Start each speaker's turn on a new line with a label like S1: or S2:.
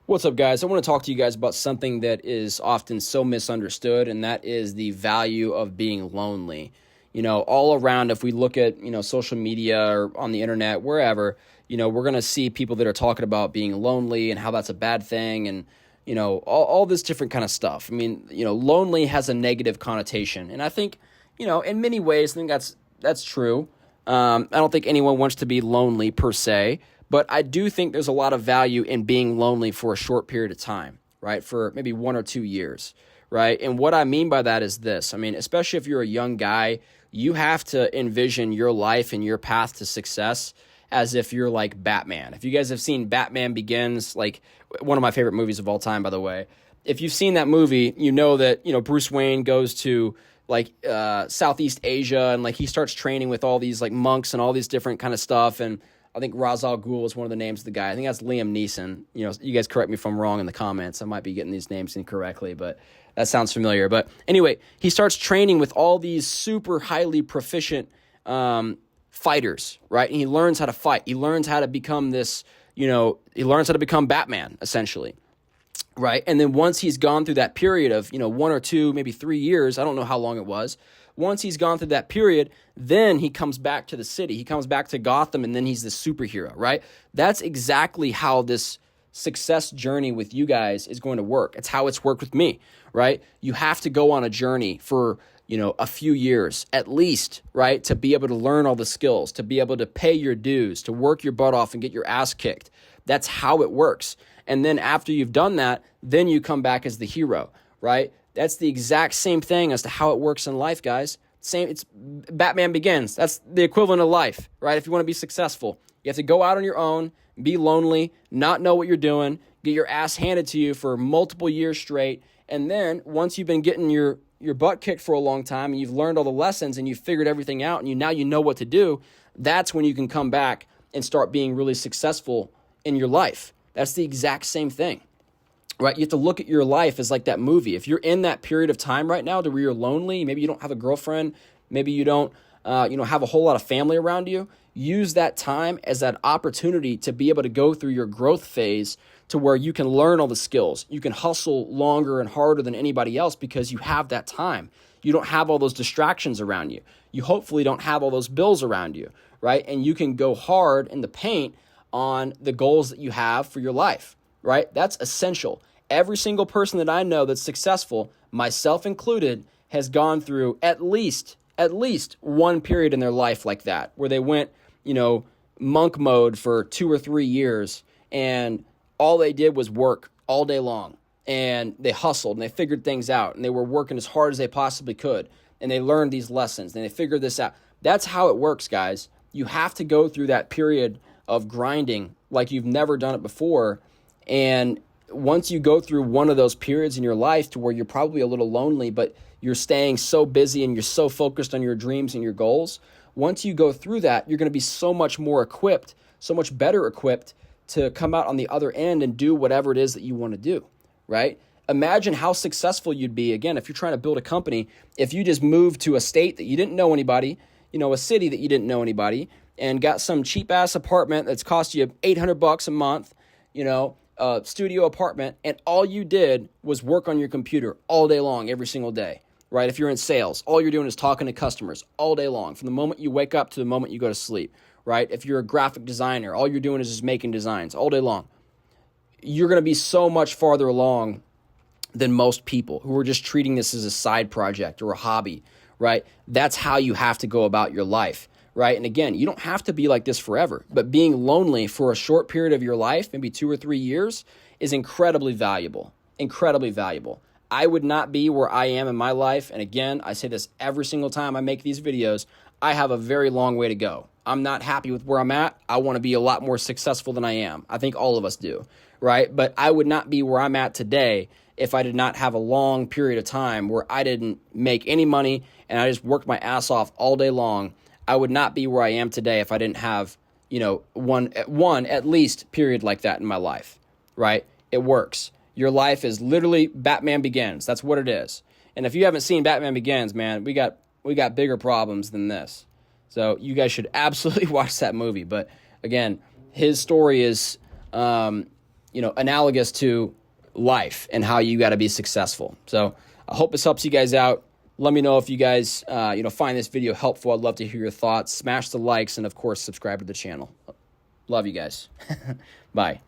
S1: What's up, guys? I want to talk to you guys about something that is often so misunderstood, and that is the value of being lonely. All around, if we look at, social media or on the internet, wherever, we're going to see people that are talking about being lonely and how that's a bad thing and, all this different kind of stuff. I mean, lonely has a negative connotation. And I think, in many ways, I think that's true. I don't think anyone wants to be lonely per se. But I do think there's a lot of value in being lonely for a short period of time, right? For maybe 1 or 2 years, right? And what I mean by that is this. I mean, especially if you're a young guy, you have to envision your life and your path to success as if you're like Batman. If you guys have seen Batman Begins, like one of my favorite movies of all time, by the way, if you've seen that movie, you know that, Bruce Wayne goes to like Southeast Asia and like he starts training with all these like monks and all these different kind of stuff. And I think Ra's al Ghul is one of the names of the guy. I think that's Liam Neeson. You guys correct me if I'm wrong in the comments. I might be getting these names incorrectly, but that sounds familiar. But anyway, he starts training with all these super highly proficient fighters, right? And he learns how to fight. He learns how to become this, he learns how to become Batman, essentially, right? And then once he's gone through that period of, 1 or 2, maybe 3 years, I don't know how long it was, once he's gone through that period, then he comes back to the city. He comes back to Gotham, and then he's the superhero, right? That's exactly how this success journey with you guys is going to work. It's how it's worked with me, right? You have to go on a journey for, a few years at least, right? To be able to learn all the skills, to be able to pay your dues, to work your butt off and get your ass kicked. That's how it works. And then after you've done that, then you come back as the hero, right? That's the exact same thing as to how it works in life, guys. It's Batman Begins. That's the equivalent of life, right? If you want to be successful, you have to go out on your own, be lonely, not know what you're doing, get your ass handed to you for multiple years straight, and then once you've been getting your butt kicked for a long time and you've learned all the lessons and you've figured everything out and you know what to do, that's when you can come back and start being really successful in your life. That's the exact same thing. Right? You have to look at your life as like that movie. If you're in that period of time right now to where you're lonely, maybe you don't have a girlfriend, maybe you don't, have a whole lot of family around you, use that time as that opportunity to be able to go through your growth phase to where you can learn all the skills. You can hustle longer and harder than anybody else because you have that time. You don't have all those distractions around you. You hopefully don't have all those bills around you, right? And you can go hard in the paint on the goals that you have for your life, right? That's essential. Every single person that I know that's successful, myself included, has gone through at least one period in their life like that, where they went, monk mode for 2 or 3 years, and all they did was work all day long, and they hustled, and they figured things out, and they were working as hard as they possibly could, and they learned these lessons, and they figured this out. That's how it works, guys. You have to go through that period of grinding like you've never done it before, and once you go through one of those periods in your life to where you're probably a little lonely, but you're staying so busy and you're so focused on your dreams and your goals, once you go through that, you're going to be so much more equipped, so much better equipped to come out on the other end and do whatever it is that you want to do, right? Imagine how successful you'd be, again, if you're trying to build a company, if you just moved to a state that you didn't know anybody, a city that you didn't know anybody, and got some cheap-ass apartment that's cost you $800 a month, studio apartment, and all you did was work on your computer all day long, every single day, right? If you're in sales, all you're doing is talking to customers all day long, from the moment you wake up to the moment you go to sleep, right? If you're a graphic designer, all you're doing is just making designs all day long. You're going to be so much farther along than most people who are just treating this as a side project or a hobby, right? That's how you have to go about your life. Right? And again, you don't have to be like this forever, but being lonely for a short period of your life, maybe 2 or 3 years, is incredibly valuable, incredibly valuable. I would not be where I am in my life. And again, I say this every single time I make these videos, I have a very long way to go. I'm not happy with where I'm at. I want to be a lot more successful than I am. I think all of us do, right? But I would not be where I'm at today if I did not have a long period of time where I didn't make any money and I just worked my ass off all day long. I would not be where I am today if I didn't have, one at least period like that in my life, right? It works. Your life is literally Batman Begins. That's what it is. And if you haven't seen Batman Begins, man, we got bigger problems than this. So you guys should absolutely watch that movie. But again, his story is analogous to life and how you got to be successful. So I hope this helps you guys out. Let me know if you guys, find this video helpful. I'd love to hear your thoughts. Smash the likes and, of course, subscribe to the channel. Love you guys. Bye.